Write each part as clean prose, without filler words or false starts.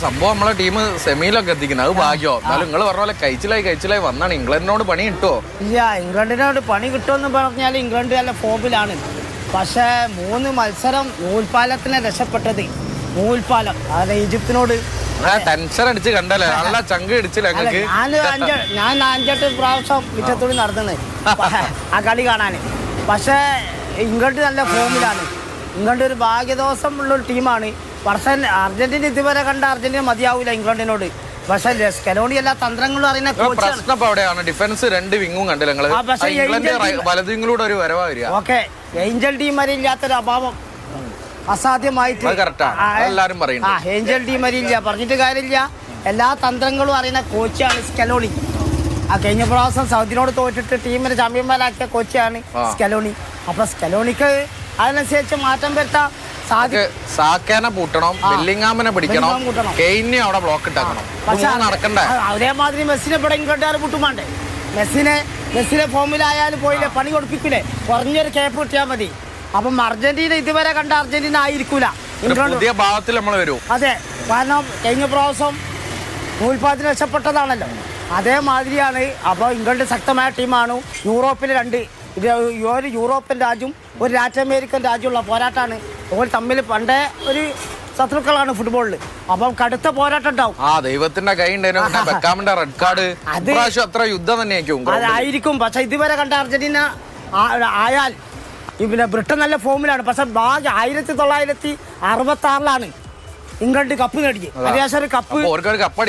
സംഭവം നമ്മളെ ടീം സെമിയിലൊക്കെ എത്തിക്കുന്നത് അത് ഭാഗ്യോ. എന്നാലും നിങ്ങൾ പറഞ്ഞ പോലെ കഴിച്ചിലായി വന്നാണ്. ഇംഗ്ലണ്ടിനോട് പണി കിട്ടുമോ? ഇല്ല, ഇംഗ്ലണ്ടിനോട് പണി കിട്ടുമെന്ന് പറഞ്ഞാൽ ഇംഗ്ലണ്ട് നല്ല ഫോമിലാണ്. പക്ഷേ 3 മത്സരം നൂൽപ്പാലത്തിനെ രക്ഷപ്പെട്ടത്. നൂൽപ്പാലം അതായത് ഈജിപ്തിനോട് ടെൻഷൻ അടിച്ച് കണ്ടല്ലേ, നല്ല ചങ്ക് അടിച്ചില്ല. ഞാൻ 5-8 പ്രാവശ്യം മിറ്റത്തോടി നടന്നത് ആ കളി കാണാൻ. പക്ഷേ ഇംഗ്ലണ്ട് നല്ല ഫോമിലാണ്. ഇംഗ്ലണ്ട് ഒരു ഭാഗ്യദോഷം ഉള്ളൊരു ടീമാണ്. പക്ഷേ അർജന്റീന ഇതുവരെ കണ്ട അർജന്റീന മതിയാവില്ല ഇംഗ്ലണ്ടിനോട്. പക്ഷേ സ്കലോണി എല്ലാ തന്ത്രങ്ങളും അറിയുന്ന പ്രശ്നം അവിടെയാണ്. ഡിഫൻസ് 2 വിങ്ങും കണ്ടില്ല. വലതു വിങ്ങിലൂടെ ഒരു വരവാ വരിക. ഓക്കെ, ഏഞ്ചൽ ടീം വരെയില്ലാത്തൊരു അഭാവം അസാധ്യമായിട്ട് എല്ലാരും പറയും. ഏഞ്ചൽ ടീം വരെയില്ല, പറഞ്ഞിട്ട് കാര്യമില്ല. എല്ലാ തന്ത്രങ്ങളും അറിയുന്ന കോച്ചാണ് സ്കലോണി. കഴിഞ്ഞ പ്രാവശ്യം സൗദിനോട് തോറ്റിട്ട് ടീമിനെ ചാമ്പ്യന്മാരാക്കിയ കോച്ചാണ് സ്കലോണി. അപ്പൊ സ്കലോണിക്ക് അതിനനുസരിച്ച് മാറ്റം വരുത്താം. സാക്കേനെ പൂട്ടണം, ബെല്ലിംഗാമിനെ പിടിക്കണം, കെയ്നെ അവിടെ ബ്ലോക്ക് ഇട്ടാക്കണം. നടക്കണ്ടേ? അതേമാതിരി മെസ്സിനെ ഇവിടെ ഇംഗ്ലണ്ടുകാർ പൂട്ടുമാണ്ടേ? മെസ്സിനെ ഫോമിലായാലും പോയില്ലേ, പണി കൊടുപ്പിക്കൂലേ? കുറഞ്ഞൊരു കേപ്പ് കിട്ടിയാൽ മതി. അപ്പം അർജന്റീന ഇതുവരെ കണ്ട അർജന്റീന ആയിരിക്കൂല പുതിയ ഭാഗത്തിൽ നമ്മൾ വരും. അതെ, കാരണം കഴിഞ്ഞ പ്രാവശ്യം നൂൽപ്പാലത്തിന് രക്ഷപ്പെട്ടതാണല്ലോ. അതേമാതിരിയാണ്. അപ്പോൾ ഇംഗ്ലണ്ട് ശക്തമായ ടീമാണ്. യൂറോപ്പിൽ 2 ഒരു യൂറോപ്യൻ രാജ്യം ഒരു ലാറ്റിൻ അമേരിക്കൻ രാജ്യമുള്ള പോരാട്ടമാണ്. അവർ തമ്മിൽ പണ്ടേ ഒരു ശത്രുക്കളാണ് ഫുട്ബോളിൽ. അപ്പം കടുത്ത പോരാട്ടം ഉണ്ടാവും. ദൈവത്തിന്റെ കൈ റെഡ് കാർഡ് അത്ര യുദ്ധം തന്നെയായിരിക്കും. അതായിരിക്കും. പക്ഷെ ഇതുവരെ കണ്ട അർജന്റീന ആയാൽ പിന്നെ ബ്രിട്ടൻ നല്ല ഫോമിലാണ്. പക്ഷെ 1966 ഇംഗ്ലണ്ട് കപ്പ് നേടി. കപ്പ്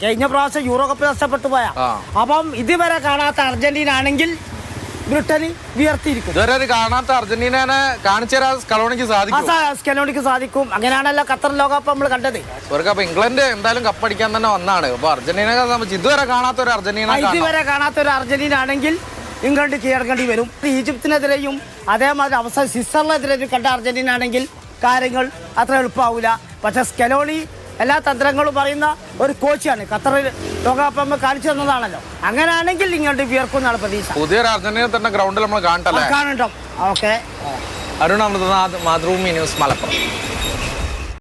കഴിഞ്ഞ പ്രാവശ്യം യൂറോ കപ്പ് നഷ്ടപ്പെട്ടു പോയാ. അപ്പം ഇതുവരെ കാണാത്ത അർജന്റീന ആണെങ്കിൽ ബ്രിട്ടന് ഉയർത്തിയിരിക്കും. കാണാത്ത അർജന്റീനനെ സ്കലോണിക്ക് സാധിക്കും. അങ്ങനെയാണല്ലോ ഖത്തർ ലോകകപ്പ് നമ്മൾ കണ്ടത്. ഇംഗ്ലണ്ട് എന്തായാലും കപ്പടിക്കാൻ തന്നെ വന്നാണ്. അപ്പൊ അർജന്റീന ഇതുവരെ കാണാത്ത ഒരു അർജന്റീന ആണെങ്കിൽ ഇംഗ്ലണ്ട് കീഴടക്കേണ്ടി വരും. ഈജിപ്തിനെതിരെയും അതേമാതിരി അവസാനം സ്വിറ്റ്സർലൻഡിനെതിരെ കണ്ട അർജന്റീന ആണെങ്കിൽ കാര്യങ്ങൾ അത്ര എളുപ്പമാവില്ല. പക്ഷെ സ്കലോണി എല്ലാ തന്ത്രങ്ങളും പറയുന്ന ഒരു കോച്ചാണ്. ഖത്തറിൽ ലോകകപ്പ് കാണിച്ചു തന്നതാണല്ലോ. അങ്ങനെയാണെങ്കിൽ ഇങ്ങോട്ട് വിയർക്കുന്നാണ് പ്രതീക്ഷ. പുതിയൊരു അർജന്റീന തന്നെ ഗ്രൗണ്ടിൽ നമ്മൾ കാണണ്ടോ? ഓക്കെ. അരുൺ അമൃതനാഥ്, മാതൃഭൂമി ന്യൂസ്, മലപ്പുറം.